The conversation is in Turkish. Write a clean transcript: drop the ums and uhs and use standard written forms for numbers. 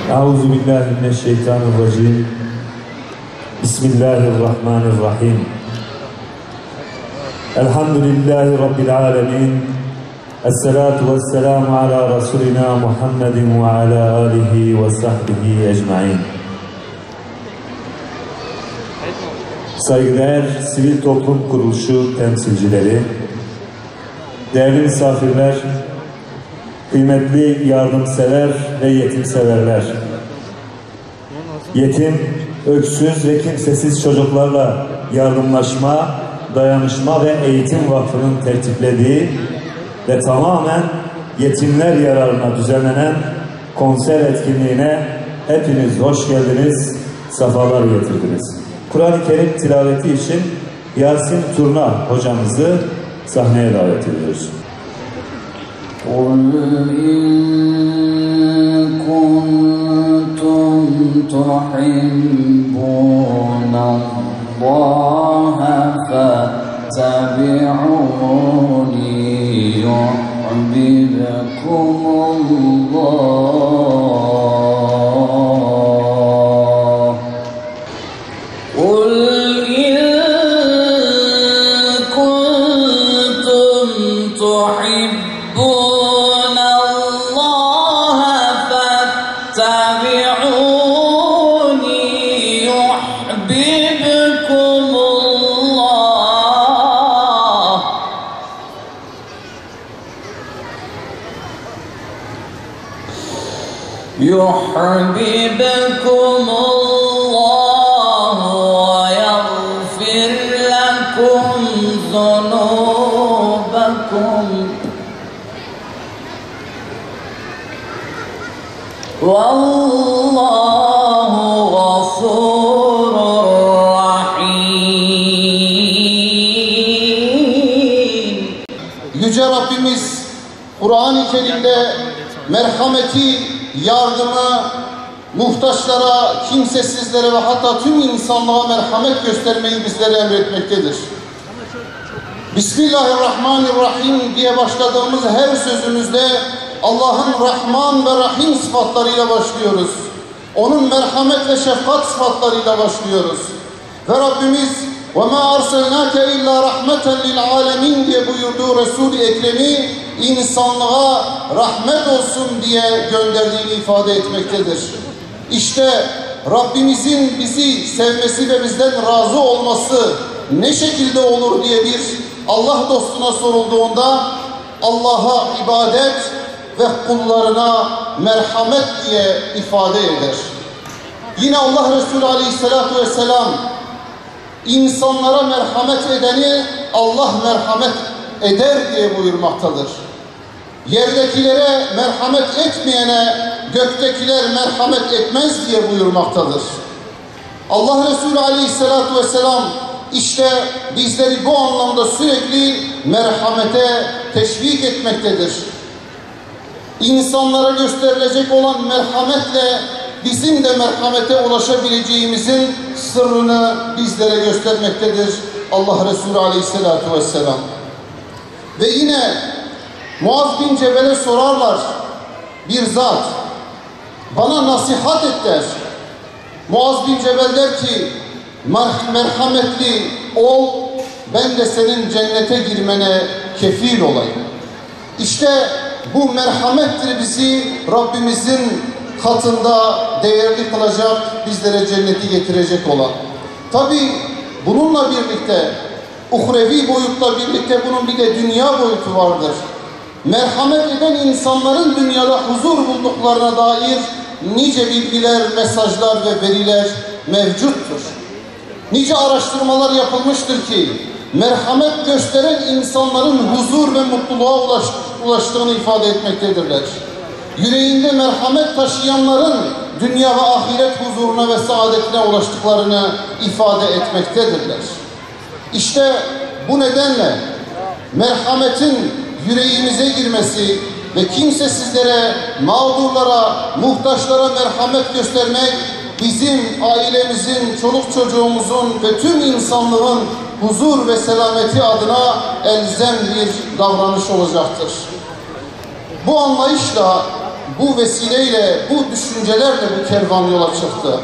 Euzubillahimineşşeytanirracim. Bismillahirrahmanirrahim. Elhamdülillahi Rabbil alemin. Esselatu vesselamu ala Resulina Muhammedin ve ala alihi ve sahbihi ecmain. Saygıdeğer sivil toplum kuruluşu temsilcileri, değerli misafirler, kıymetli yardımsever ve yetimseverler, yetim, öksüz ve kimsesiz çocuklarla yardımlaşma, dayanışma ve eğitim vakfının tertiplediği ve tamamen yetimler yararına düzenlenen konser etkinliğine hepiniz hoş geldiniz, sefalar getirdiniz. Kur'an-ı Kerim tilaveti için Yasin Turna hocamızı sahneye davet ediyoruz. قُلْ إِن كُنتُمْ تُحِبُّونَ اللَّهَ فَاتَّبِعُونِي يُحْبِبْكُمُ اللَّهُ قُلْ إِن كُنتُمْ تُحِبُّونَ اللَّهَ فَاتَّبِعُونِي يُحْبِبْكُمُ اللَّهُ يُحْبِبْكُمُ اللَّهُ وَيَغْفِرْ لَكُمْ ذُنُوبَكُمْ وَاللَّهُ غَفُورٌ رَحِيمٌ. Yüce Rabbimiz Kur'an-ı Kerim'de merhameti, yardımı, muhtaçlara, kimsesizlere ve hatta tüm insanlığa merhamet göstermeyi bizlere emretmektedir. Bismillahirrahmanirrahim diye başladığımız her sözümüzde Allah'ın Rahman ve Rahim sıfatlarıyla başlıyoruz. Onun merhamet ve şefkat sıfatlarıyla başlıyoruz. Ve Rabbimiz وَمَا أَرْسَلْنَاكَ إِلَّا رَحْمَةً لِلْعَالَمِينَ diye buyurduğu Resul-i Ekrem'i insanlığa rahmet olsun diye gönderdiğini ifade etmektedir. İşte Rabbimizin bizi sevmesi ve bizden razı olması ne şekilde olur diye bir Allah dostuna sorulduğunda Allah'a ibadet ve kullarına merhamet diye ifade eder. Yine Allah Resulü Aleyhisselatü Vesselam insanlara merhamet edeni Allah merhamet eder diye buyurmaktadır. Yerdekilere merhamet etmeyene göktekiler merhamet etmez diye buyurmaktadır. Allah Resulü Aleyhisselatü Vesselam işte bizleri bu anlamda sürekli merhamete teşvik etmektedir. İnsanlara gösterilecek olan merhametle bizim de merhamete ulaşabileceğimizin sırrını bizlere göstermektedir Allah Resulü Aleyhisselatü Vesselam. Ve yine Muaz bin Cebel'e sorarlar, bir zat bana nasihat et der. Muaz bin Cebel der ki merhametli ol, ben de senin cennete girmene kefil olayım. İşte bu merhamettir bizi Rabbimizin katında değerli kılacak, bizlere cenneti getirecek olan. Tabi bununla birlikte, uhrevi boyutla birlikte bunun bir de dünya boyutu vardır. Merhamet eden insanların dünyada huzur bulduklarına dair nice bilgiler, mesajlar ve veriler mevcuttur. Nice araştırmalar yapılmıştır ki merhamet gösteren insanların huzur ve mutluluğa ulaştığını ifade etmektedirler. Yüreğinde merhamet taşıyanların dünya ve ahiret huzuruna ve saadetine ulaştıklarını ifade etmektedirler. İşte bu nedenle merhametin yüreğimize girmesi ve kimsesizlere, mağdurlara, muhtaçlara merhamet göstermek bizim ailemizin, çoluk çocuğumuzun ve tüm insanlığın huzur ve selameti adına elzem bir davranış olacaktır. Bu anlayışla, bu vesileyle, bu düşüncelerle bu kervan yola çıktı.